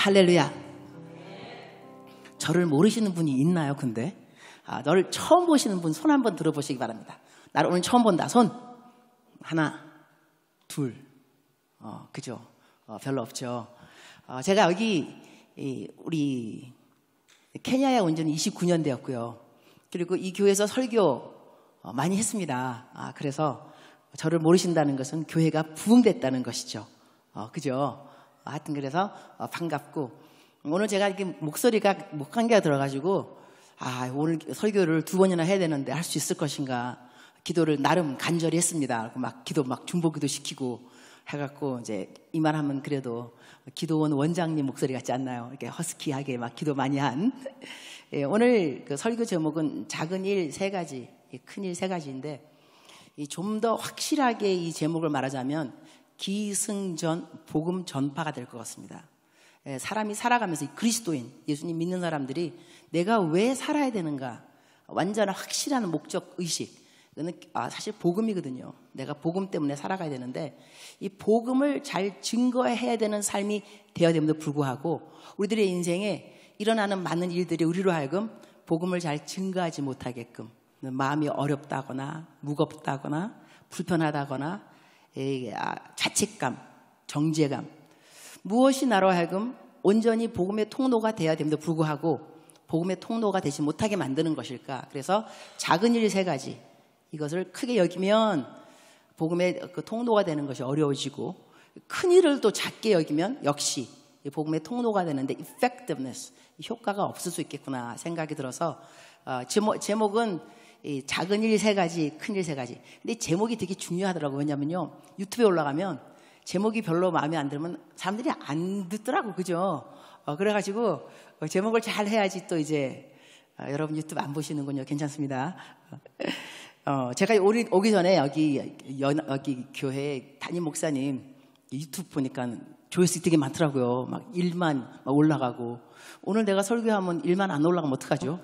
할렐루야. 저를 모르시는 분이 있나요, 근데? 너를 처음 보시는 분 손 한번 들어보시기 바랍니다. 나를 오늘 처음 본다. 손. 하나, 둘. 그죠? 별로 없죠. 제가 여기, 우리, 케냐에 온 지는 29년 되었고요. 그리고 이 교회에서 설교 많이 했습니다. 그래서 저를 모르신다는 것은 교회가 부흥됐다는 것이죠. 그죠? 하여튼 그래서 반갑고, 오늘 제가 이렇게 목소리가 목감기가 들어가지고 오늘 설교를 2번이나 해야 되는데 할 수 있을 것인가 기도를 나름 간절히 했습니다. 막 기도 막 중보기도 시키고 해갖고 이제 이만하면 그래도 기도원 원장님 목소리 같지 않나요? 이렇게 허스키하게 막 기도 많이 한. 오늘 그 설교 제목은 작은 일 3가지, 큰 일 3가지인데 좀 더 확실하게 이 제목을 말하자면 기승전 복음 전파가 될 것 같습니다. 사람이 살아가면서 그리스도인, 예수님 믿는 사람들이 내가 왜 살아야 되는가 완전한 확실한 목적 의식, 이거는 사실 복음이거든요. 내가 복음 때문에 살아가야 되는데 이 복음을 잘 증거해야 되는 삶이 되어야 됨에도 불구하고 우리들의 인생에 일어나는 많은 일들이 우리로 하여금 복음을 잘 증거하지 못하게끔 마음이 어렵다거나 무겁다거나 불편하다거나 자책감, 정죄감, 무엇이 나로 하여금 온전히 복음의 통로가 되어야 됨에도 불구하고 복음의 통로가 되지 못하게 만드는 것일까? 그래서 작은 일 3가지, 이것을 크게 여기면 복음의 그 통로가 되는 것이 어려워지고 큰 일을 또 작게 여기면 역시 복음의 통로가 되는데 effectiveness, 효과가 없을 수 있겠구나 생각이 들어서 제목은 작은 일 3가지, 큰 일 3가지. 근데 제목이 되게 중요하더라고요. 왜냐면요, 유튜브에 올라가면 제목이 별로 마음에 안 들면 사람들이 안 듣더라고, 그죠? 그래가지고 제목을 잘 해야지 또 이제 여러분 유튜브 안 보시는군요. 괜찮습니다. 제가 오기 전에 여기 교회 담임 목사님 유튜브 보니까 조회수 되게 많더라고요. 막 1만 막 올라가고, 오늘 내가 설교하면 1만 안 올라가면 어떡하죠?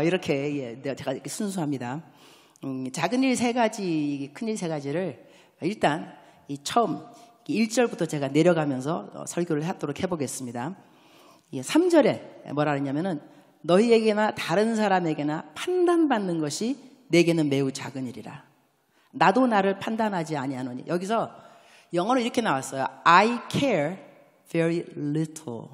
이렇게 제가 이렇게 순수합니다. 작은 일 3가지, 큰 일 3가지를 일단 처음 1절부터 제가 내려가면서 설교를 하도록 해보겠습니다. 3절에 뭐라 그러냐면은 너희에게나 다른 사람에게나 판단받는 것이 내게는 매우 작은 일이라. 나도 나를 판단하지 아니하노니. 여기서 영어로 이렇게 나왔어요. I care very little.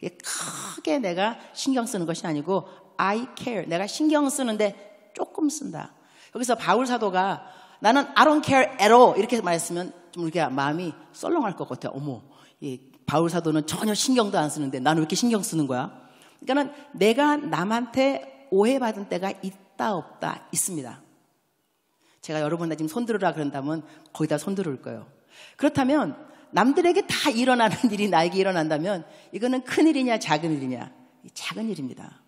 이게 크게 내가 신경 쓰는 것이 아니고 I care, 내가 신경 쓰는데 조금 쓴다. 여기서 바울 사도가 나는 I don't care at all 이렇게 말했으면 좀 이렇게 마음이 썰렁할 것 같아요. 어머, 이 바울 사도는 전혀 신경도 안 쓰는데 나는 왜 이렇게 신경 쓰는 거야? 그러니까는 내가 남한테 오해받은 때가 있다 없다 있습니다. 제가 여러분들 지금 손들으라 그런다면 거기다 손들을 거예요. 그렇다면 남들에게 다 일어나는 일이 나에게 일어난다면 이거는 큰 일이냐 작은 일이냐? 작은 일입니다.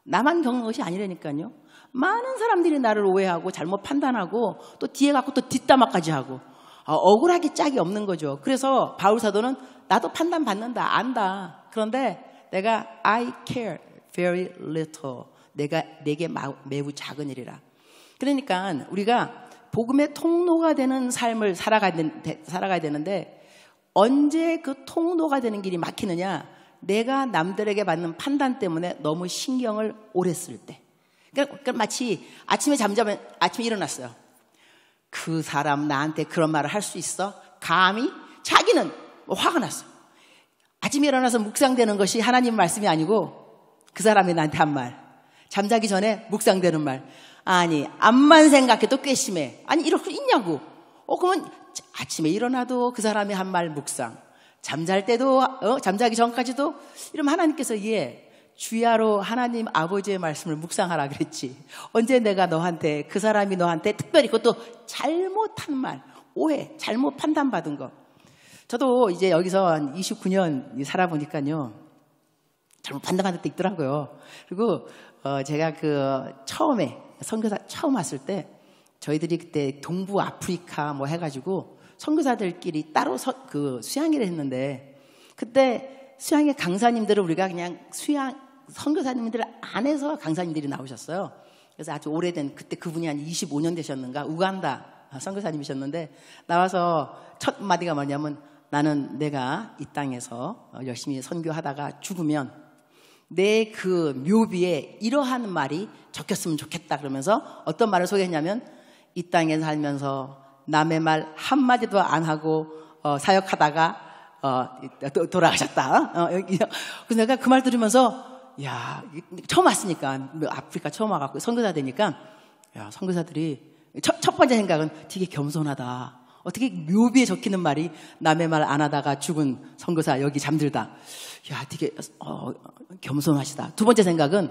나만 겪는 것이 아니라니까요. 많은 사람들이 나를 오해하고 잘못 판단하고 또 뒤에 갖고 또 뒷담화까지 하고 억울하게 짝이 없는 거죠. 그래서 바울 사도는 나도 판단받는다, 안다. 그런데 내가 I care very little. 내게 매우 작은 일이라. 그러니까 우리가 복음의 통로가 되는 삶을 살아가야 되는데 언제 그 통로가 되는 길이 막히느냐? 내가 남들에게 받는 판단 때문에 너무 신경을 오래 쓸 때. 그러니까 마치 아침에 일어났어요. 그 사람 나한테 그런 말을 할 수 있어? 감히? 자기는 화가 났어. 아침에 일어나서 묵상되는 것이 하나님 말씀이 아니고 그 사람이 나한테 한 말. 잠자기 전에 묵상되는 말. 아니, 암만 생각해도 꽤 심해. 아니, 이렇게 있냐고. 그러면 아침에 일어나도 그 사람이 한 말 묵상. 잠잘 때도, 잠자기 전까지도 이러면 하나님께서 주야로 하나님 아버지의 말씀을 묵상하라 그랬지. 언제 내가 너한테, 그 사람이 너한테 특별히 그것도 잘못한 말, 오해, 잘못 판단받은 거. 저도 이제 여기서 한 29년 살아보니까요, 잘못 판단받을 때 있더라고요. 그리고 제가 처음에 선교사 처음 왔을 때 저희들이 그때 동부 아프리카 뭐 해가지고 선교사들끼리 따로 수양회를 했는데 그때 수양회 강사님들을 우리가 그냥 선교사님들 안에서 강사님들이 나오셨어요. 그래서 아주 오래된 그때 그분이 한 25년 되셨는가 우간다 선교사님이셨는데 나와서 첫 마디가 뭐냐면 나는 내가 이 땅에서 열심히 선교하다가 죽으면 내 그 묘비에 이러한 말이 적혔으면 좋겠다 그러면서 어떤 말을 소개했냐면 이 땅에 살면서 남의 말 한마디도 안 하고 사역하다가 돌아가셨다. 그래서 내가 그 말 들으면서 야, 처음 왔으니까 아프리카 처음 와갖고 선교사 되니까 야, 선교사들이 첫 번째 생각은 되게 겸손하다. 어떻게 묘비에 적히는 말이 남의 말 안 하다가 죽은 선교사 여기 잠들다. 야, 되게 겸손하시다. 두 번째 생각은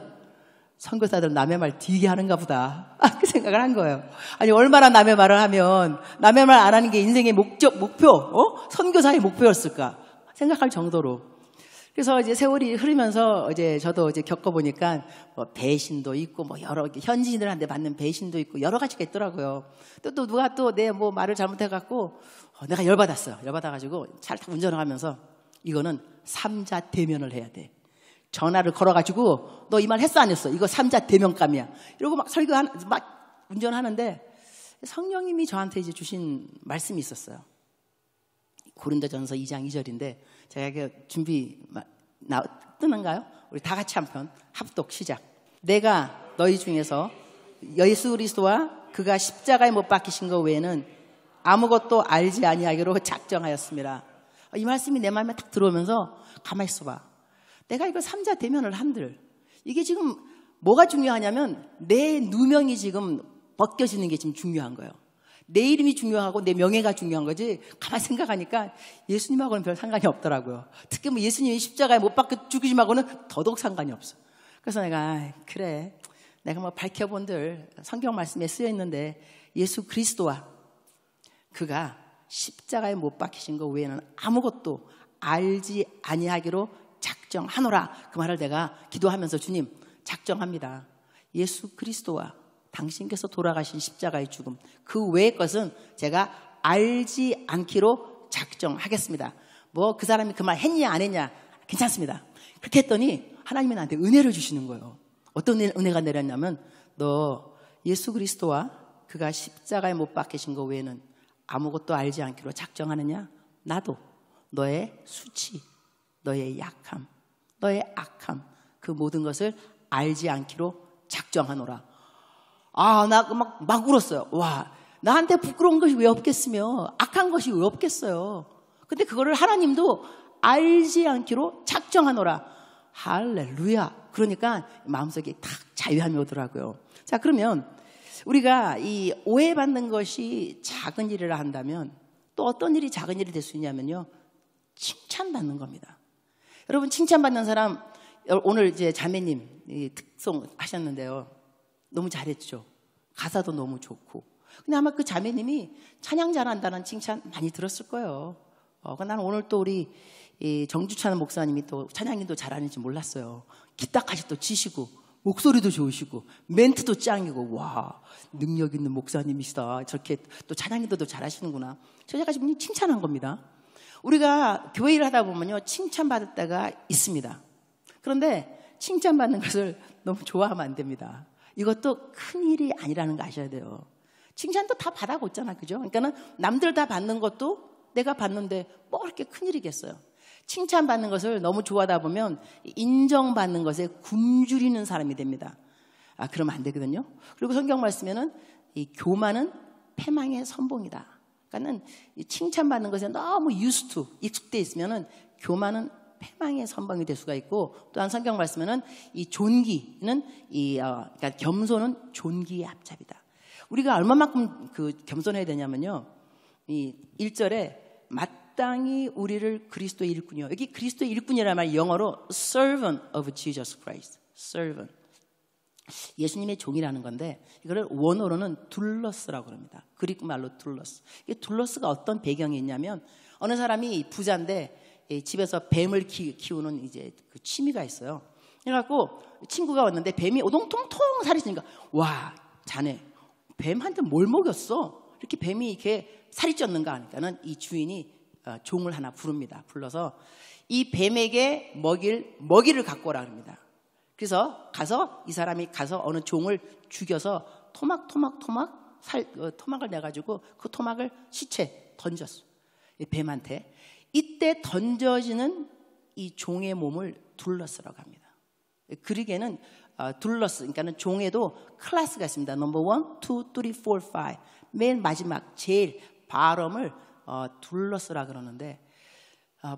선교사들은 남의 말 되게 하는가 보다. 그 생각을 한 거예요. 아니 얼마나 남의 말을 하면 남의 말 안 하는 게 인생의 목표, 선교사의 목표였을까 생각할 정도로. 그래서 이제 세월이 흐르면서 이제 저도 이제 겪어보니까 뭐 배신도 있고 뭐 여러 현지인들한테 받는 배신도 있고 여러 가지가 있더라고요. 또 누가 또 내 뭐 말을 잘못해갖고 내가 열받았어요. 열받아가지고 잘 운전을 하면서 이거는 삼자 대면을 해야 돼. 전화를 걸어가지고 너 이 말 했어 안 했어? 이거 삼자 대면감이야. 이러고 막 막 운전하는데 성령님이 저한테 이제 주신 말씀이 있었어요. 고린도전서 2장 2절인데 제가 이렇게 준비 뜨는가요? 우리 다 같이 한편 합독 시작. 내가 너희 중에서 예수 그리스도와 그가 십자가에 못 박히신 것 외에는 아무것도 알지 아니하기로 작정하였습니다. 이 말씀이 내 마음에 딱 들어오면서 가만히 있어봐. 내가 이거 삼자 대면을 한들 이게 지금 뭐가 중요하냐면 내 누명이 지금 벗겨지는 게 지금 중요한 거예요. 내 이름이 중요하고 내 명예가 중요한 거지. 가만히 생각하니까 예수님하고는 별 상관이 없더라고요. 특히 뭐 예수님이 십자가에 못 박혀 죽으심하고는 더더욱 상관이 없어. 그래서 내가 그래 내가 뭐 밝혀본들 성경 말씀에 쓰여 있는데 예수 그리스도와 그가 십자가에 못 박히신 것 외에는 아무것도 알지 아니하기로 작정하노라. 그 말을 내가 기도하면서 주님 작정합니다. 예수 그리스도와 당신께서 돌아가신 십자가의 죽음 그 외의 것은 제가 알지 않기로 작정하겠습니다. 뭐 그 사람이 그 말 했냐 안 했냐 괜찮습니다. 그렇게 했더니 하나님이 나한테 은혜를 주시는 거예요. 어떤 은혜가 내렸냐면 너 예수 그리스도와 그가 십자가에 못 박히신 것 외에는 아무것도 알지 않기로 작정하느냐? 나도 너의 수치, 너의 약함, 너의 악함 그 모든 것을 알지 않기로 작정하노라. 나 막 울었어요. 와, 나한테 부끄러운 것이 왜 없겠으며 악한 것이 왜 없겠어요. 근데 그거를 하나님도 알지 않기로 작정하노라. 할렐루야. 그러니까 마음속에 탁 자유함이 오더라고요. 자, 그러면 우리가 이 오해받는 것이 작은 일이라 한다면 또 어떤 일이 작은 일이 될 수 있냐면요. 칭찬받는 겁니다. 여러분 칭찬받는 사람 오늘 이제 자매님 특송 하셨는데요. 너무 잘했죠. 가사도 너무 좋고. 근데 아마 그 자매님이 찬양 잘한다는 칭찬 많이 들었을 거예요. 나는 오늘 또 우리 정주찬 목사님이 또 찬양인도 잘하는지 몰랐어요. 기타까지 또 치시고 목소리도 좋으시고 멘트도 짱이고 와 능력 있는 목사님이시다. 저렇게 또 찬양인도도 잘하시는구나. 제가 지금 칭찬한 겁니다. 우리가 교회 일을 하다 보면요 칭찬받을 때가 있습니다. 그런데 칭찬받는 것을 너무 좋아하면 안 됩니다. 이것도 큰 일이 아니라는 거 아셔야 돼요. 칭찬도 다 받아고 있잖아, 그죠? 그러니까는 남들 다 받는 것도 내가 받는데 뭐 그렇게 큰 일이겠어요. 칭찬받는 것을 너무 좋아하다 보면 인정받는 것에 굶주리는 사람이 됩니다. 그러면 안 되거든요. 그리고 성경 말씀에는 이 교만은 패망의 선봉이다. 그러니까는 칭찬받는 것에 너무 익숙돼 있으면은 교만은 패망의 선봉이 될 수가 있고 또한 성경 말씀에는 이 존귀는 그러니까 겸손은 존귀의 앞잡이다. 우리가 얼마만큼 겸손해야 되냐면요. 이 1절에 마땅히 우리를 그리스도의 일꾼이요. 여기 그리스도의 일꾼이라는 말 영어로 servant of Jesus Christ. servant. 예수님의 종이라는 건데 이거를 원어로는 둘러스라고 합니다. 그리스 말로 둘러스. 이 둘러스가 어떤 배경이 있냐면 어느 사람이 부자인데 집에서 뱀을 키우는 이제 그 취미가 있어요. 그래갖고 친구가 왔는데 뱀이 오동통통 살이 찌니까 와 자네 뱀한테 뭘 먹였어? 이렇게 뱀이 이렇게 살이 쪘는가 하니까는 이 주인이 종을 하나 부릅니다. 불러서 이 뱀에게 먹이를 갖고 오라 합니다. 그래서 이 사람이 가서 어느 종을 죽여서 토막을 내가지고 그 토막을 시체 던졌어. 이 뱀한테. 이때 던져지는 이 종의 몸을 둘러스라고 합니다. 그리게는 둘러스, 그러니까는 종에도 클래스가 있습니다. 넘버 1, 2, 3, 4, 5. 맨 마지막 제일 발음을 둘러스라 그러는데,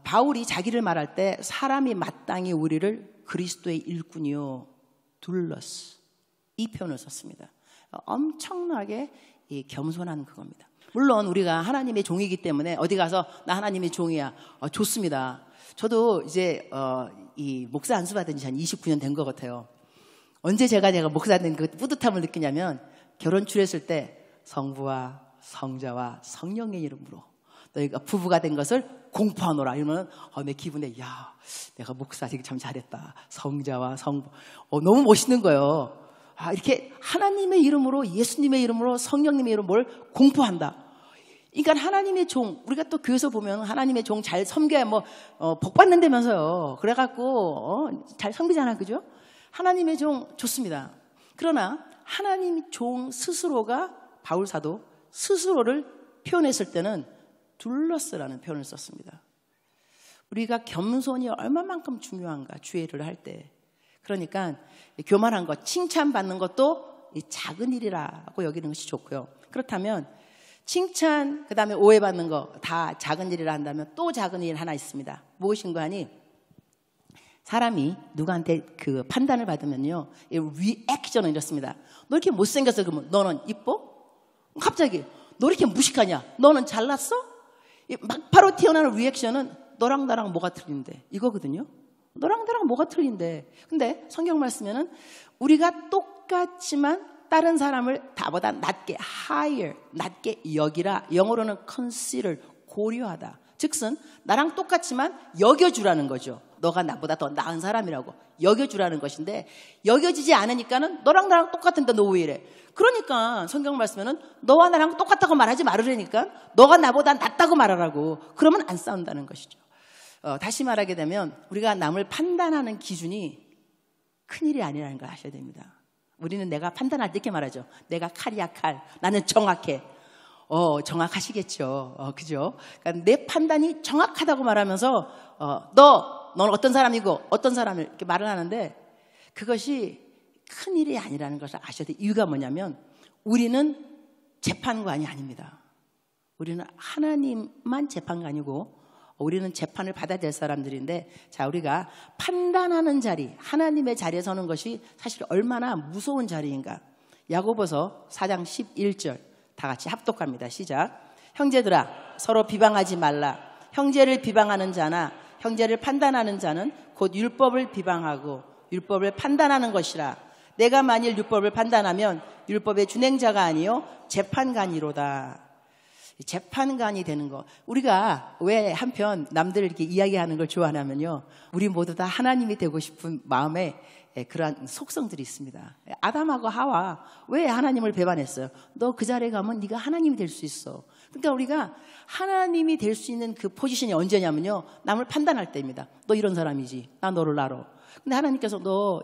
바울이 자기를 말할 때 사람이 마땅히 우리를 그리스도의 일꾼이요 둘러스, 이 표현을 썼습니다. 엄청나게 겸손한 그겁니다. 물론 우리가 하나님의 종이기 때문에 어디 가서 나 하나님의 종이야, 좋습니다. 저도 이제 이 목사 안수 받은 지 한 29년 된 것 같아요. 언제 제가 목사 된 그 뿌듯함을 느끼냐면, 결혼 추례했을 때 성부와 성자와 성령의 이름으로 너희가 부부가 된 것을 공포하노라 이러면 내 기분에 야, 내가 목사 되게 참 잘했다. 성자와 성부, 너무 멋있는 거예요. 이렇게 하나님의 이름으로, 예수님의 이름으로, 성령님의 이름으로 공포한다. 그러니까 하나님의 종, 우리가 또 교회에서 보면 하나님의 종 잘 섬겨야 복 받는다면서요. 그래갖고 잘 섬기잖아, 그죠? 하나님의 종 좋습니다. 그러나 하나님 종 스스로가, 바울 사도 스스로를 표현했을 때는 둘러스라는 표현을 썼습니다. 우리가 겸손이 얼마만큼 중요한가, 주의 일을 할 때. 그러니까 교만한 것, 칭찬받는 것도 작은 일이라고 여기는 것이 좋고요. 그렇다면 칭찬, 그 다음에 오해받는 거 다 작은 일이라 한다면 또 작은 일 하나 있습니다. 무엇인가 하니, 사람이 누구한테 그 판단을 받으면요, 리액션은 이렇습니다. 너 이렇게 못생겼어? 그러면 너는 이뻐? 갑자기 너 이렇게 무식하냐? 너는 잘났어? 막바로 튀어나오는 리액션은 너랑 나랑 뭐가 틀린데, 이거거든요. 너랑 나랑 뭐가 틀린데. 근데 성경 말씀에는 우리가 똑같지만 다른 사람을 다보다 낮게, higher, 낮게 여기라. 영어로는 consider, 고려하다. 즉슨 나랑 똑같지만 여겨주라는 거죠. 너가 나보다 더 나은 사람이라고 여겨주라는 것인데, 여겨지지 않으니까는 너랑 나랑 똑같은데 너 왜 이래? 그러니까 성경 말씀에는 너와 나랑 똑같다고 말하지 말으라니까, 너가 나보다 낫다고 말하라고. 그러면 안 싸운다는 것이죠. 다시 말하게 되면 우리가 남을 판단하는 기준이 큰일이 아니라는 걸 아셔야 됩니다. 우리는 내가 판단할 때 이렇게 말하죠. 내가 칼이야 칼, 나는 정확해. 정확하시겠죠. 그죠? 그러니까 내 판단이 정확하다고 말하면서 너는 어떤 사람이고 어떤 사람을 이렇게 말을 하는데, 그것이 큰일이 아니라는 것을 아셔야 돼요. 이유가 뭐냐면 우리는 재판관이 아닙니다. 우리는 하나님만 재판관이고 우리는 재판을 받아야 될 사람들인데, 자, 우리가 판단하는 자리, 하나님의 자리에 서는 것이 사실 얼마나 무서운 자리인가. 야고보서 4장 11절 다 같이 합독합니다. 시작. 형제들아, 서로 비방하지 말라. 형제를 비방하는 자나 형제를 판단하는 자는 곧 율법을 비방하고 율법을 판단하는 것이라. 내가 만일 율법을 판단하면 율법의 준행자가 아니요 재판관이로다. 재판관이 되는 거. 우리가 왜 한편 남들 이렇게 이야기하는 걸 좋아하냐면요, 우리 모두 다 하나님이 되고 싶은 마음에 그러한 속성들이 있습니다. 아담하고 하와 왜 하나님을 배반했어요? 너 그 자리에 가면 네가 하나님이 될 수 있어. 그러니까 우리가 하나님이 될 수 있는 그 포지션이 언제냐면요, 남을 판단할 때입니다. 너 이런 사람이지, 나 너를 알아. 근데 하나님께서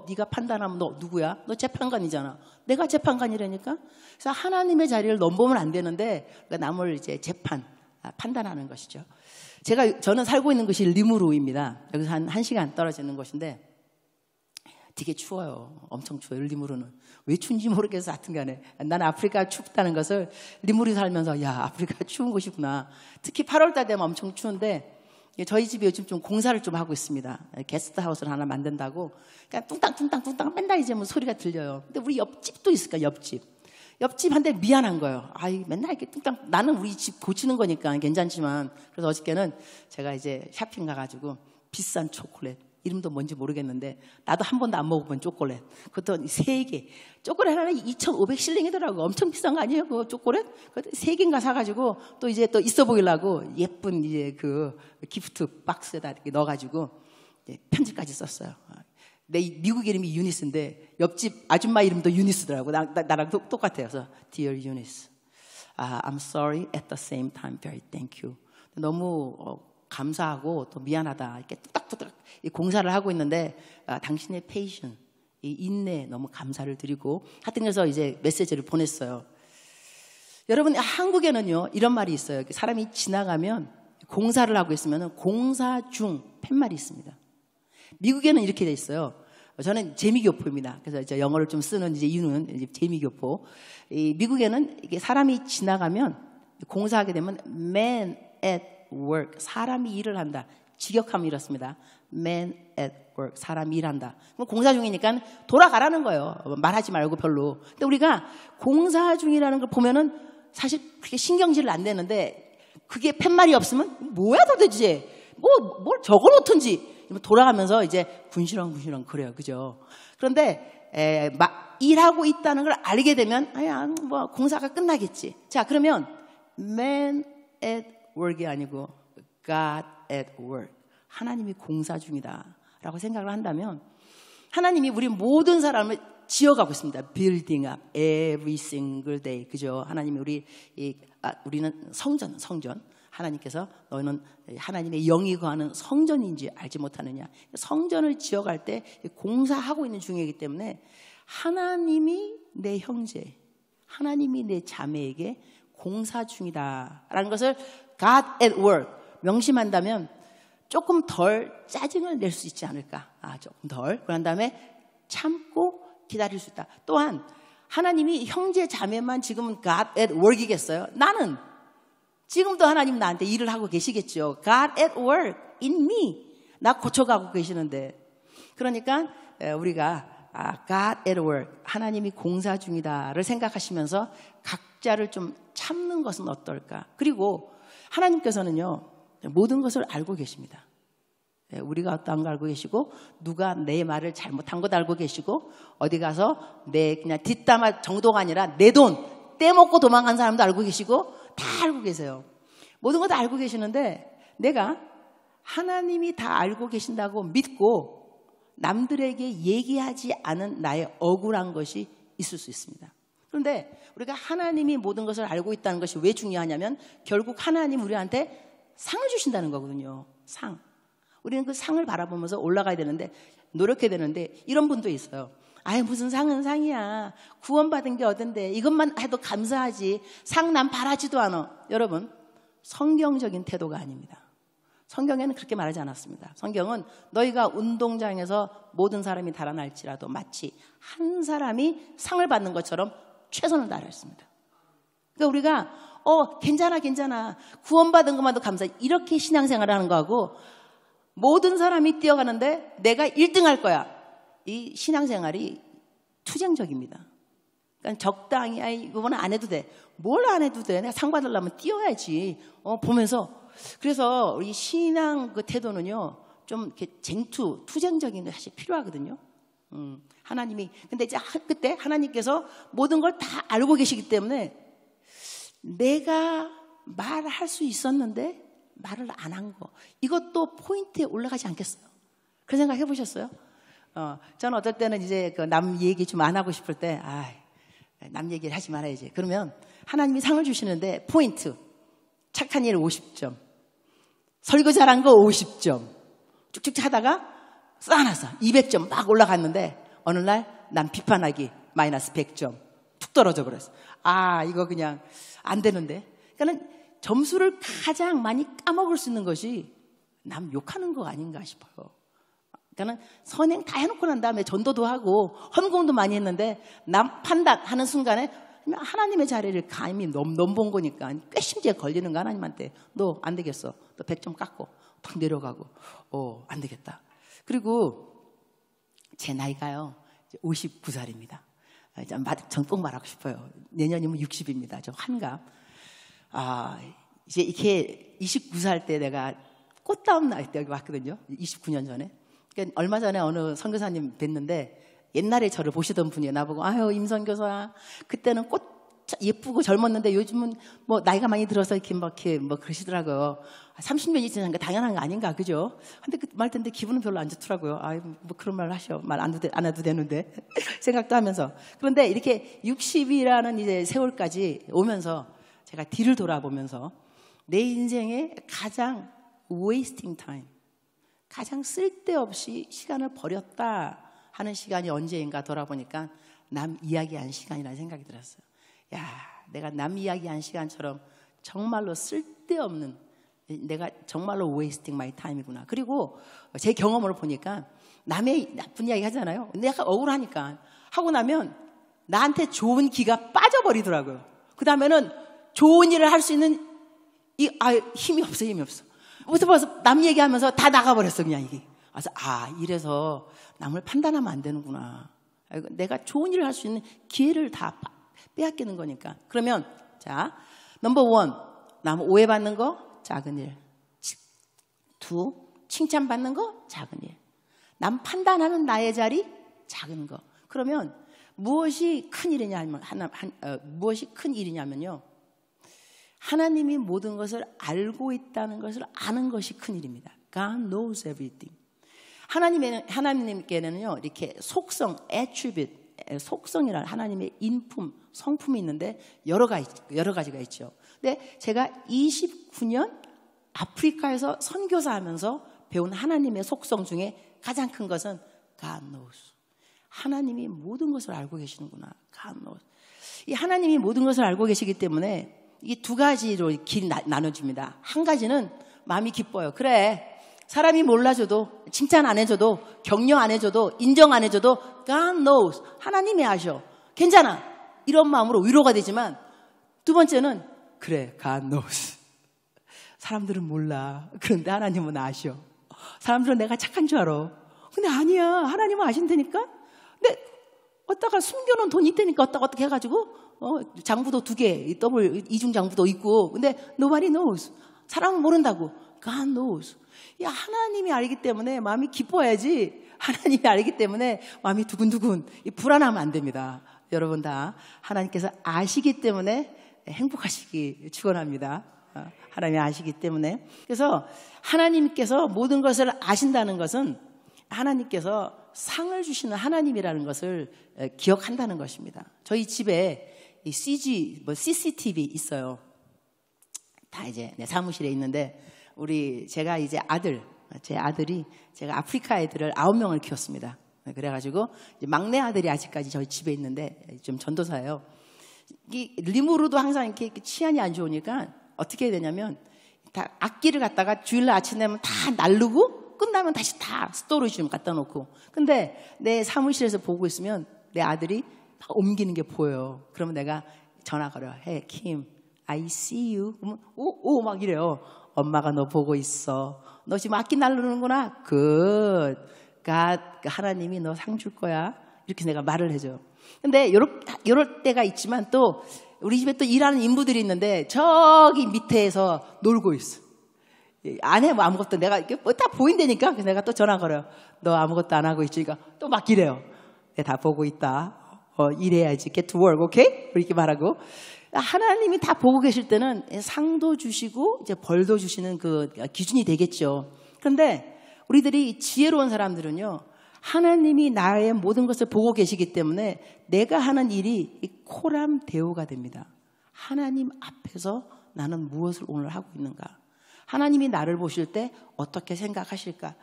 네가 판단하면 너 누구야? 너 재판관이잖아. 내가 재판관이라니까. 그래서 하나님의 자리를 넘보면 안 되는데 남을 이제 판단하는 것이죠. 저는 살고 있는 곳이 리무르입니다. 여기서 한 1시간 떨어지는 곳인데 되게 추워요. 엄청 추워요. 리무르는. 왜 추운지 모르겠어. 하여튼간에 나는 아프리카 춥다는 것을 리무르 살면서, 야, 아프리카 추운 곳이구나. 특히 8월달 되면 엄청 추운데, 저희 집이 요즘 좀 공사를 좀 하고 있습니다. 게스트하우스를 하나 만든다고. 그러니까 뚱땅 맨날 이제 뭐 소리가 들려요. 근데 우리 옆집도 있을까, 옆집한테 미안한 거예요. 맨날 이렇게 뚱땅. 나는 우리 집 고치는 거니까 괜찮지만. 그래서 어저께는 제가 이제 샤핑 가가지고 비싼 초콜릿, 이름도 뭔지 모르겠는데 나도 한 번도 안 먹어본 초콜릿, 그것도 3개, 초콜릿 하나에 2,500실링이더라고. 엄청 비싼 거 아니에요, 그 초콜릿? 3개인가 사가지고 또 이제 또 있어 보이려고 예쁜 이제 그 기프트 박스에다 이렇게 넣어가지고 이제 편지까지 썼어요. 내 미국 이름이 유니스인데 옆집 아줌마 이름도 유니스더라고. 나랑 똑같아요. 그래서 Dear Eunice, I'm sorry at the same time, very thank you. 너무 감사하고 또 미안하다. 이렇게 뚝딱뚝딱 공사를 하고 있는데 당신의 patience, 이 인내 너무 감사를 드리고, 하여튼 그래서 이제 메시지를 보냈어요. 여러분, 한국에는요 이런 말이 있어요. 사람이 지나가면 공사를 하고 있으면 공사 중 팻말이 있습니다. 미국에는 이렇게 돼 있어요. 저는 재미교포입니다. 그래서 이제 영어를 좀 쓰는 이제 이유는 이제 재미교포. 미국에는 이게 사람이 지나가면 공사하게 되면 man at work, 사람이 일을 한다. 직역하면 이렇습니다. man at work, 사람이 일한다. 공사 중이니까 돌아가라는 거예요. 말하지 말고 별로. 근데 우리가 공사 중이라는 걸 보면은 사실 그렇게 신경질을 안 내는데 그게 팻말이 없으면 뭐야 도대체? 뭘 적어놓든지 돌아가면서 이제 군시렁군시렁 그래요. 그죠? 그런데 일하고 있다는 걸 알게 되면 뭐 공사가 끝나겠지. 자, 그러면 man at work이 아니고 God at work. 하나님이 공사 중이다 라고 생각을 한다면 하나님이 우리 모든 사람을 지어가고 있습니다. Building up every single day. 그죠? 하나님이 우리는 성전. 하나님께서 너희는 하나님의 영이 거하는 성전인지 알지 못하느냐. 성전을 지어갈 때 공사하고 있는 중이기 때문에 하나님이 내 형제, 하나님이 내 자매에게 공사 중이다라는 것을 God at work 명심한다면 조금 덜 짜증을 낼 수 있지 않을까. 조금 덜. 그런 다음에 참고 기다릴 수 있다. 또한 하나님이 형제 자매만 지금은 God at work이겠어요? 나는 지금도 하나님 나한테 일을 하고 계시겠죠. God at work in me. 나 고쳐가고 계시는데. 그러니까 우리가 God at work, 하나님이 공사 중이다를 생각하시면서 각자를 좀 참는 것은 어떨까. 그리고 하나님께서는요 모든 것을 알고 계십니다. 우리가 어떠한 걸 알고 계시고 누가 내 말을 잘못한 것 알고 계시고 어디 가서 내 그냥 뒷담화 정도가 아니라 내 돈 떼먹고 도망간 사람도 알고 계시고 다 알고 계세요. 모든 걸 다 알고 계시는데 내가 하나님이 다 알고 계신다고 믿고 남들에게 얘기하지 않은 나의 억울한 것이 있을 수 있습니다. 그런데 우리가 하나님이 모든 것을 알고 있다는 것이 왜 중요하냐면 결국 하나님 우리한테 상을 주신다는 거거든요. 상. 우리는 그 상을 바라보면서 올라가야 되는데 노력해야 되는데 이런 분도 있어요. 무슨 상은 상이야. 구원받은 게 어딘데. 이것만 해도 감사하지. 상 난 바라지도 않아. 여러분, 성경적인 태도가 아닙니다. 성경에는 그렇게 말하지 않았습니다. 성경은 너희가 운동장에서 모든 사람이 달아날지라도 마치 한 사람이 상을 받는 것처럼 최선을 다하였습니다. 그러니까 우리가 괜찮아. 구원받은 것만도 감사해. 이렇게 신앙생활을 하는 거하고 모든 사람이 뛰어가는데 내가 1등 할 거야. 이 신앙생활이 투쟁적입니다. 그러니까 적당히 이거는 안 해도 돼. 뭘 안 해도 돼. 내가 상 받으려면 뛰어야지. 보면서 그래서 우리 신앙 그 태도는요 좀 이렇게 투쟁적인 것이 필요하거든요. 하나님이 근데 이제 그때 하나님께서 모든 걸 다 알고 계시기 때문에 내가 말할 수 있었는데 말을 안 한 거 이것도 포인트에 올라가지 않겠어요? 그런 생각 해보셨어요? 저는 어떨 때는 이제 그 남 얘기 좀 안 하고 싶을 때 남 얘기를 하지 말아야지. 그러면 하나님이 상을 주시는데 포인트 착한 일 50점, 설교 잘한 거 50점 쭉쭉 하다가 쌓아놨어. 200점 막 올라갔는데 어느 날 남 비판하기 마이너스 100점 툭 떨어져 버렸어. 이거 그냥 안 되는데. 그러니까 점수를 가장 많이 까먹을 수 있는 것이 남 욕하는 거 아닌가 싶어요. 그러니까 선행 다 해놓고 난 다음에 전도도 하고 헌금도 많이 했는데 남 판단하는 순간에 하나님의 자리를 감히 넘본 거니까 괘씸죄에 걸리는 거 하나님한테. 너 안 되겠어. 너 100점 깎고 탁 내려가고 안 되겠다. 그리고 제 나이가요 59살입니다. 정꼭 말하고 싶어요. 내년이면 60입니다. 저 환갑. 이제 이렇게 29살 때 내가 꽃다운 날 때 여기 왔거든요. 29년 전에. 그러니까 얼마 전에 어느 선교사님 뵀는데 옛날에 저를 보시던 분이 나보고 임 선교사 그때는 꽃 예쁘고 젊었는데 요즘은 뭐 나이가 많이 들어서 이렇게 뭐 그러시더라고요. 30년이 지나니까 당연한 거 아닌가, 그죠? 근데 그 말 듣는데 기분은 별로 안 좋더라고요. 뭐 그런 말 하셔. 말 안 해도 되는데. 생각도 하면서. 그런데 이렇게 60이라는 이제 세월까지 오면서 제가 뒤를 돌아보면서 내 인생에 가장 wasting time, 가장 쓸데없이 시간을 버렸다 하는 시간이 언제인가 돌아보니까 남 이야기한 시간이라는 생각이 들었어요. 내가 남 이야기한 시간처럼 정말로 쓸데없는 내가 정말로 wasting my time이구나. 그리고 제 경험을 보니까 남의 나쁜 이야기 하잖아요. 근데 약간 억울하니까 하고 나면 나한테 좋은 기가 빠져버리더라고요. 그 다음에는 좋은 일을 할 수 있는 힘이 없어. 무슨 벌써 남 얘기하면서 다 나가버렸어, 그냥 이게. 그래서 이래서 남을 판단하면 안 되는구나. 내가 좋은 일을 할 수 있는 기회를 다 빼앗기는 거니까. 그러면 자, 넘버 원, 남 오해받는 거 작은 일. 2, 칭찬받는 거 작은 일. 남 판단하는 나의 자리 작은 거. 그러면 무엇이 큰 일이냐면 무엇이 큰 일이냐면요. 하나님이 모든 것을 알고 있다는 것을 아는 것이 큰 일입니다. God knows everything. 하나님께는요, 이렇게 속성, attribute, 속성이라는 하나님의 인품, 성품이 있는데 여러 가지가 있죠. 근데 제가 29년 아프리카에서 선교사 하면서 배운 하나님의 속성 중에 가장 큰 것은 God knows. 하나님이 모든 것을 알고 계시는구나. God knows. 이 하나님이 모든 것을 알고 계시기 때문에 이 두 가지로 길이 나눠집니다. 한 가지는 마음이 기뻐요. 그래, 사람이 몰라줘도, 칭찬 안 해줘도, 격려 안 해줘도, 인정 안 해줘도 God knows. 하나님이 아셔. 괜찮아. 이런 마음으로 위로가 되지만, 두 번째는 그래, God knows. 사람들은 몰라. 그런데 하나님은 아셔. 사람들은 내가 착한 줄 알아. 근데 아니야. 하나님은 아신다니까. 근데 어디다가 숨겨놓은 돈이 있다니까 어떻게 해가지고 장부도 2개, 더블 이중 장부도 있고. 근데 nobody knows. 사람은 모른다고. God knows. 야, 하나님이 알기 때문에 마음이 기뻐야지. 하나님이 알기 때문에 마음이 두근두근 불안하면 안 됩니다. 여러분 다 하나님께서 아시기 때문에 행복하시기 축원합니다. 하나님이 아시기 때문에. 그래서 하나님께서 모든 것을 아신다는 것은 하나님께서 상을 주시는 하나님이라는 것을 기억한다는 것입니다. 저희 집에 이 CCTV 있어요. 다 이제 내 사무실에 있는데 제가 이제 제 아들이 제가 아프리카 애들을 9명을 키웠습니다. 그래가지고 이제 막내 아들이 아직까지 저희 집에 있는데 좀 전도사예요. 이 리모로도 항상 이렇게 치안이 안 좋으니까 어떻게 해야 되냐면 다 악기를 갖다가 주일날 아침 되면 다 날르고 끝나면 다시 다 스토리지 좀 갖다 놓고. 근데 내 사무실에서 보고 있으면 내 아들이 막 옮기는 게 보여요. 그러면 내가 전화 걸어. Hey, Kim, I see you. 그러면 오 막 이래요. 엄마가 너 보고 있어. 너 지금 악기 날르는구나. Good. God, 하나님이 너 상 줄 거야. 이렇게 내가 말을 해줘요. 근데 요럴 때가 있지만 또 우리 집에 또 일하는 인부들이 있는데 저기 밑에서 놀고 있어. 안 해, 뭐 아무것도. 내가 이렇게 다 보인다니까. 그래서 내가 또 전화 걸어요. 너 아무것도 안 하고 있지? 그러니까 또 막 이래요. 내가 다 보고 있다. 일해야지. Get to work, okay? 이렇게 말하고. 하나님이 다 보고 계실 때는 상도 주시고 이제 벌도 주시는 그 기준이 되겠죠. 그런데 우리들이 지혜로운 사람들은요, 하나님이 나의 모든 것을 보고 계시기 때문에 내가 하는 일이 코람 데오가 됩니다. 하나님 앞에서 나는 무엇을 오늘 하고 있는가? 하나님이 나를 보실 때 어떻게 생각하실까?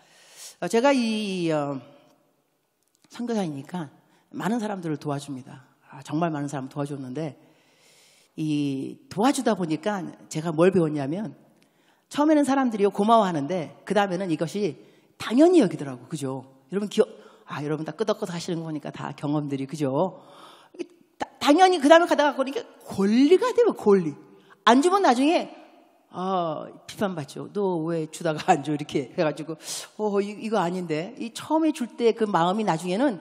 제가 선교사이니까 많은 사람들을 도와줍니다. 정말 많은 사람 도와줬는데 도와주다 보니까 제가 뭘 배웠냐면 처음에는 사람들이 고마워하는데 그 다음에는 이것이 당연히 여기더라고. 그죠? 여러분 여러분 다 끄덕끄덕 하시는 거 보니까 다 경험들이, 그죠? 당연히 그 다음에 가다가 보니까 권리가 돼요. 권리. 안 주면 나중에 비판받죠. 너 왜 주다가 안 줘? 이렇게 해가지고 이거 아닌데. 처음에 줄 때 그 마음이 나중에는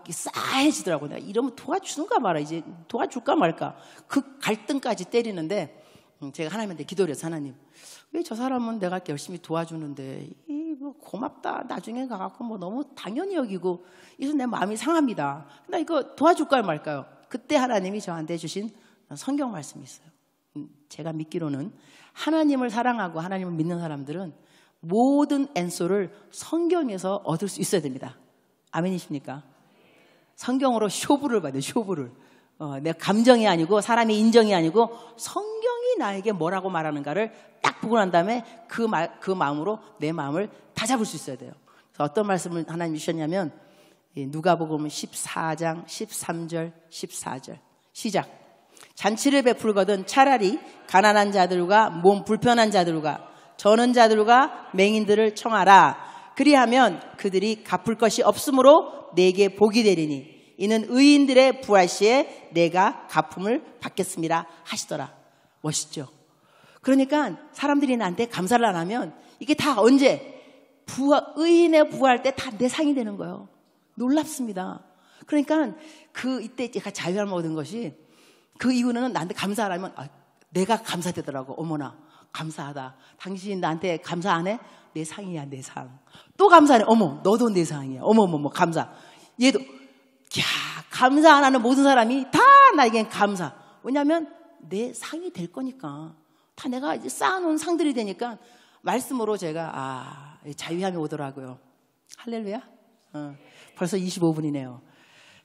싸해지더라고요. 내가 이러면 도와주는가 말아. 이제 도와줄까 말까. 그 갈등까지 때리는데 제가 하나님한테 기도를 해서, 하나님, 왜 저 사람은 내가 열심히 도와주는데 뭐 고맙다 나중에 가갖고 뭐 너무 당연히 여기고 이래서 내 마음이 상합니다. 나 이거 도와줄까요 말까요? 그때 하나님이 저한테 주신 성경 말씀이 있어요. 제가 믿기로는 하나님을 사랑하고 하나님을 믿는 사람들은 모든 앤소를 성경에서 얻을 수 있어야 됩니다. 아멘이십니까? 성경으로 쇼부를 받아요. 쇼부를. 내 감정이 아니고 사람의 인정이 아니고 성경이 나에게 뭐라고 말하는가를 딱 보고 난 다음에 그 마음으로 내 마음을 다 잡을 수 있어야 돼요. 그래서 어떤 말씀을 하나님이 주셨냐면 누가복음 14장 13절 14절 시작. 잔치를 베풀거든 차라리 가난한 자들과 몸 불편한 자들과 저는 자들과 맹인들을 청하라. 그리하면 그들이 갚을 것이 없으므로 내게 복이 되리니 이는 의인들의 부활 시에 내가 갚음을 받겠습니다 하시더라. 멋있죠? 그러니까 사람들이 나한테 감사를 안 하면 이게 다 언제? 의인의 부활 때 다 내 상이 되는 거예요. 놀랍습니다. 그러니까 이때 제가 자유함을 얻은 것이 그 이후는 나한테 감사하라면 내가 감사되더라고. 어머나 감사하다. 당신 나한테 감사 안 해? 내 상이야 내 상. 또 감사하네. 어머 너도 내 상이야. 어머머머 감사. 얘도 감사 안 하는 모든 사람이 다 나에겐 감사. 왜냐하면 내 상이 될 거니까. 다 내가 이제 쌓아놓은 상들이 되니까 말씀으로 제가 자유함이 오더라고요. 할렐루야. 벌써 25분이네요.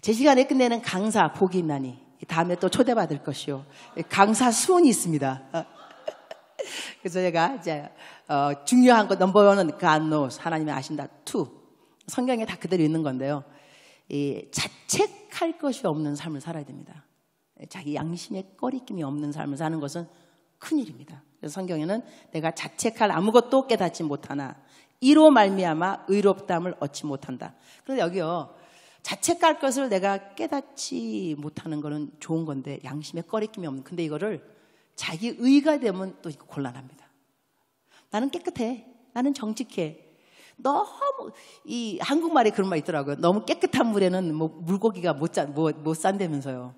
제 시간에 끝내는 강사 복이 있나니 다음에 또 초대받을 것이요. 강사 수훈이 있습니다. 그래서 제가 이제 중요한 거 넘버원은 God knows, 하나님이 아신다. 2 성경에 다 그대로 있는 건데요. 자책할 것이 없는 삶을 살아야 됩니다. 자기 양심에 꺼리낌이 없는 삶을 사는 것은 큰일입니다. 그래서 성경에는 내가 자책할 아무것도 깨닫지 못하나 이로 말미암아 의롭다함을 얻지 못한다. 그런데 여기요, 자책할 것을 내가 깨닫지 못하는 거는 좋은 건데 양심에 꺼리낌이 없는. 근데 이거를 자기 의가 되면 또 곤란합니다. 나는 깨끗해. 나는 정직해. 너무 이 한국말에 그런 말 있더라고요. 너무 깨끗한 물에는 물고기가 못 산다면서요.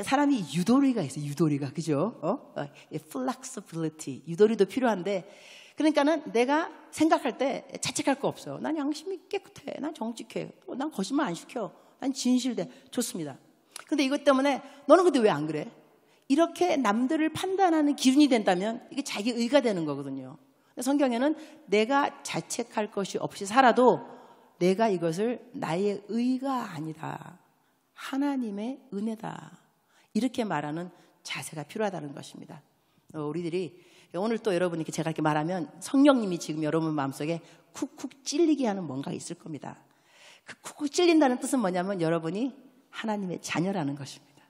사람이 유도리가 있어요. 유도리가. 그죠? flexibility. 유도리도 필요한데, 그러니까는 내가 생각할 때 자책할 거 없어요. 난 양심이 깨끗해. 난 정직해. 난 거짓말 안 시켜. 난 진실돼. 좋습니다. 근데 이것 때문에 너는 근데 왜 안 그래? 이렇게 남들을 판단하는 기준이 된다면 이게 자기 의가 되는 거거든요. 성경에는 내가 자책할 것이 없이 살아도 내가 이것을 나의 의가 아니다. 하나님의 은혜다. 이렇게 말하는 자세가 필요하다는 것입니다. 우리들이 오늘 또 여러분이 제가 이렇게 말하면 성령님이 지금 여러분 마음속에 쿡쿡 찔리게 하는 뭔가가 있을 겁니다. 그 쿡쿡 찔린다는 뜻은 뭐냐면 여러분이 하나님의 자녀라는 것입니다.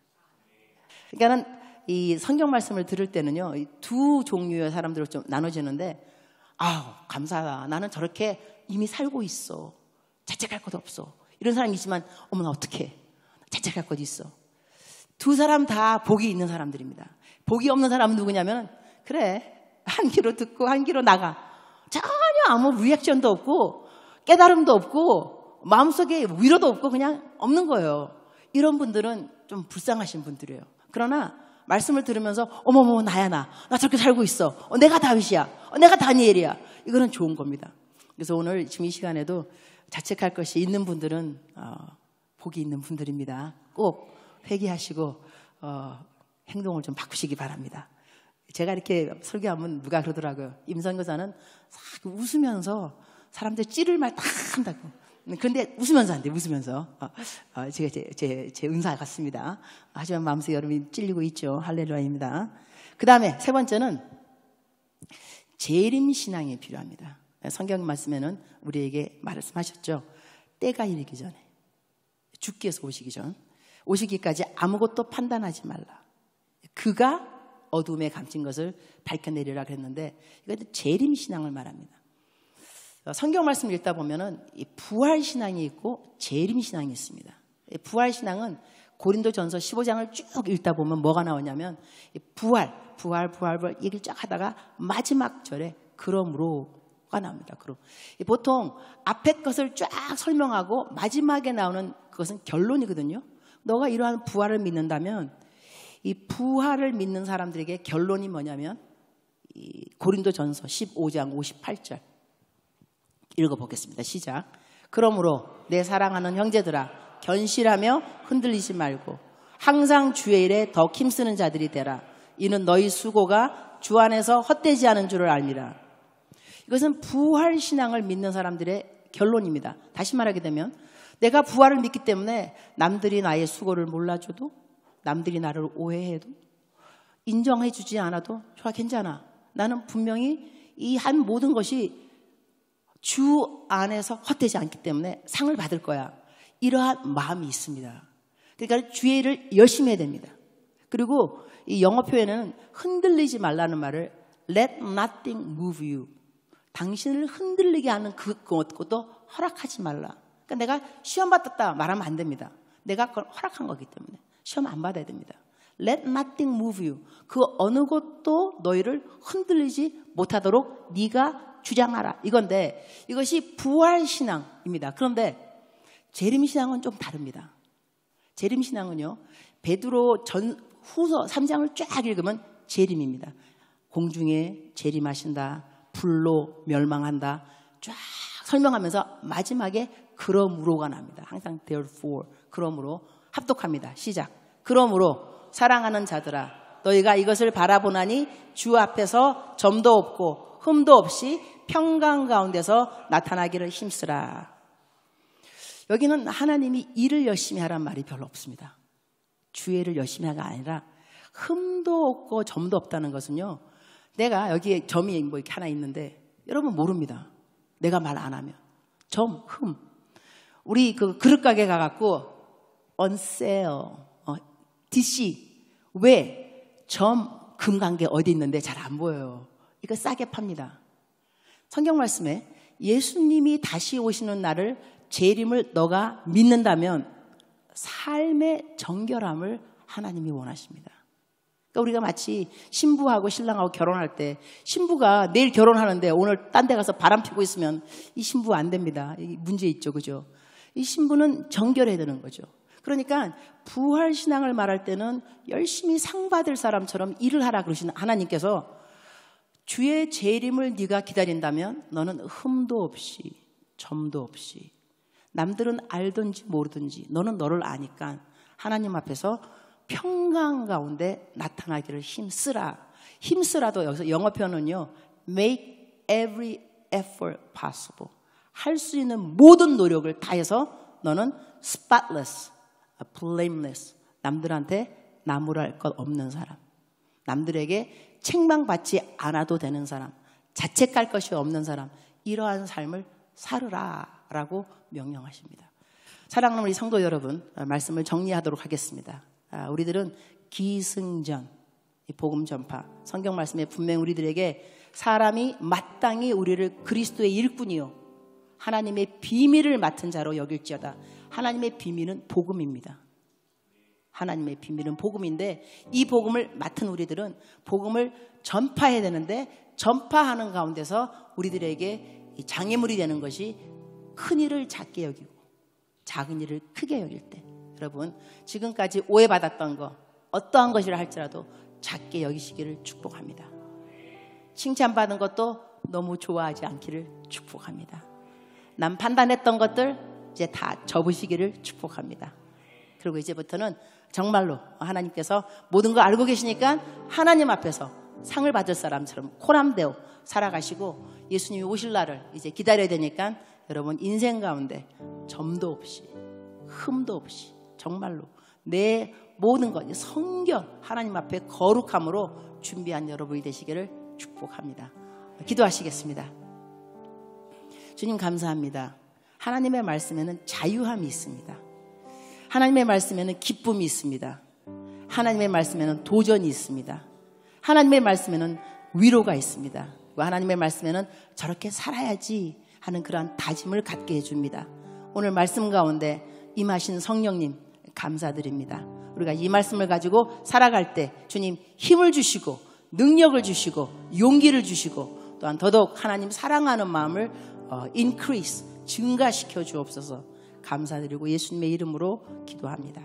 그러니까는 이 성경 말씀을 들을 때는요, 두 종류의 사람들로 좀 나눠지는데, 감사하다. 나는 저렇게 이미 살고 있어. 자책할 것도 없어. 이런 사람이 있지만, 어머나 어떡해. 자책할 것도 있어. 두 사람 다 복이 있는 사람들입니다. 복이 없는 사람은 누구냐면, 그래, 한 귀로 듣고 한 귀로 나가. 전혀 아무 리액션도 없고 깨달음도 없고 마음속에 위로도 없고 그냥 없는 거예요. 이런 분들은 좀 불쌍하신 분들이에요. 그러나 말씀을 들으면서 어머머 나야 나 저렇게 살고 있어. 내가 다윗이야. 내가 다니엘이야. 이거는 좋은 겁니다. 그래서 오늘 지금 이 시간에도 자책할 것이 있는 분들은 복이 있는 분들입니다. 꼭 회개하시고 행동을 좀 바꾸시기 바랍니다. 제가 이렇게 설교하면 누가 그러더라고요. 임선교사는 웃으면서 사람들 찌를 말 다 한다고. 그런데 웃으면서 안 돼. 웃으면서. 제가 제 은사 같습니다. 하지만 마음속에 여러분이 찔리고 있죠. 할렐루야입니다. 그 다음에 세 번째는 재림신앙이 필요합니다. 성경 말씀에는 우리에게 말씀하셨죠. 때가 이르기 전에, 주께서 오시기 전, 오시기까지 아무것도 판단하지 말라. 그가 어둠에 감춘 것을 밝혀내리라 그랬는데, 이것도 재림신앙을 말합니다. 성경 말씀을 읽다 보면은 이 부활신앙이 있고 재림신앙이 있습니다. 부활신앙은 고린도전서 15장을 쭉 읽다 보면 뭐가 나오냐면 부활 얘기를 쫙 하다가 마지막 절에 그러므로가 나옵니다. 그럼 보통 앞에 것을 쫙 설명하고 마지막에 나오는 그것은 결론이거든요. 너가 이러한 부활을 믿는다면 이 부활을 믿는 사람들에게 결론이 뭐냐면 이 고린도전서 15장 58절 읽어보겠습니다. 시작. 그러므로 내 사랑하는 형제들아 견실하며 흔들리지 말고 항상 주의 일에 더 힘쓰는 자들이 되라. 이는 너희 수고가 주 안에서 헛되지 않은 줄을 알미라. 이것은 부활신앙을 믿는 사람들의 결론입니다. 다시 말하게 되면 내가 부활을 믿기 때문에 남들이 나의 수고를 몰라줘도 남들이 나를 오해해도 인정해주지 않아도 좋아 괜찮아. 나는 분명히 이 한 모든 것이 주 안에서 헛되지 않기 때문에 상을 받을 거야. 이러한 마음이 있습니다. 그러니까 주의 일을 열심히 해야 됩니다. 그리고 이 영어 표현에는 흔들리지 말라는 말을 Let nothing move you. 당신을 흔들리게 하는 그것도 허락하지 말라. 그러니까 내가 시험 받았다 말하면 안 됩니다. 내가 그걸 허락한 거기 때문에 시험 안 받아야 됩니다. Let nothing move you. 그 어느 것도 너희를 흔들리지 못하도록 네가 주장하라. 이건데 이것이 부활신앙입니다. 그런데 재림신앙은 좀 다릅니다. 재림신앙은요, 베드로 후서 3장을 쫙 읽으면 재림입니다. 공중에 재림하신다, 불로 멸망한다, 쫙 설명하면서 마지막에 그러므로가 납니다. 항상 therefore, 그러므로 합독합니다. 시작. 그러므로 사랑하는 자들아, 너희가 이것을 바라보나니 주 앞에서 점도 없고 흠도 없이 평강 가운데서 나타나기를 힘쓰라. 여기는 하나님이 일을 열심히 하란 말이 별로 없습니다. 주의를 열심히 하가 아니라 흠도 없고 점도 없다는 것은요, 내가 여기에 점이 뭐 이렇게 하나 있는데 여러분 모릅니다. 내가 말 안 하면 점, 흠. 우리 그 그릇 가게 가갖고 on sale, DC. 왜? 점, 금 간 게 어디 있는데 잘 안 보여요. 이거 싸게 팝니다. 성경 말씀에 예수님이 다시 오시는 날을, 재림을 너가 믿는다면 삶의 정결함을 하나님이 원하십니다. 그러니까 우리가 마치 신부하고 신랑하고 결혼할 때 신부가 내일 결혼하는데 오늘 딴 데 가서 바람 피고 있으면 이 신부 안 됩니다. 문제 있죠, 그죠? 이 신부는 정결해야 되는 거죠. 그러니까 부활신앙을 말할 때는 열심히 상 받을 사람처럼 일을 하라 그러시는 하나님께서 주의 재림을 네가 기다린다면 너는 흠도 없이 점도 없이, 남들은 알든지 모르든지 너는 너를 아니까 하나님 앞에서 평강 가운데 나타나기를 힘쓰라. 힘쓰라도 여기서 영어 표현은요, make every effort possible. 할 수 있는 모든 노력을 다해서 너는 spotless, blameless, 남들한테 나무랄 것 없는 사람, 남들에게 책망받지 않아도 되는 사람, 자책할 것이 없는 사람, 이러한 삶을 살으라 라고 명령하십니다. 사랑하는 우리 성도 여러분, 말씀을 정리하도록 하겠습니다. 우리들은 기승전, 복음 전파, 성경 말씀에 분명히 우리들에게 사람이 마땅히 우리를 그리스도의 일꾼이요 하나님의 비밀을 맡은 자로 여길지어다. 하나님의 비밀은 복음입니다. 하나님의 비밀은 복음인데 이 복음을 맡은 우리들은 복음을 전파해야 되는데 전파하는 가운데서 우리들에게 장애물이 되는 것이 큰 일을 작게 여기고 작은 일을 크게 여길 때, 여러분 지금까지 오해받았던 거 어떠한 것이라 할지라도 작게 여기시기를 축복합니다. 칭찬받은 것도 너무 좋아하지 않기를 축복합니다. 남 판단했던 것들 이제 다 접으시기를 축복합니다. 그리고 이제부터는 정말로 하나님께서 모든 걸 알고 계시니까 하나님 앞에서 상을 받을 사람처럼 코람되어 살아가시고 예수님이 오실 날을 이제 기다려야 되니까 여러분 인생 가운데 점도 없이 흠도 없이 정말로 내 모든 것 성결 하나님 앞에 거룩함으로 준비한 여러분이 되시기를 축복합니다. 기도하시겠습니다. 주님 감사합니다. 하나님의 말씀에는 자유함이 있습니다. 하나님의 말씀에는 기쁨이 있습니다. 하나님의 말씀에는 도전이 있습니다. 하나님의 말씀에는 위로가 있습니다. 하나님의 말씀에는 저렇게 살아야지 하는 그러한 다짐을 갖게 해줍니다. 오늘 말씀 가운데 임하신 성령님 감사드립니다. 우리가 이 말씀을 가지고 살아갈 때 주님 힘을 주시고 능력을 주시고 용기를 주시고 또한 더더욱 하나님 사랑하는 마음을 increase, 증가시켜 주옵소서. 감사드리고 예수님의 이름으로 기도합니다.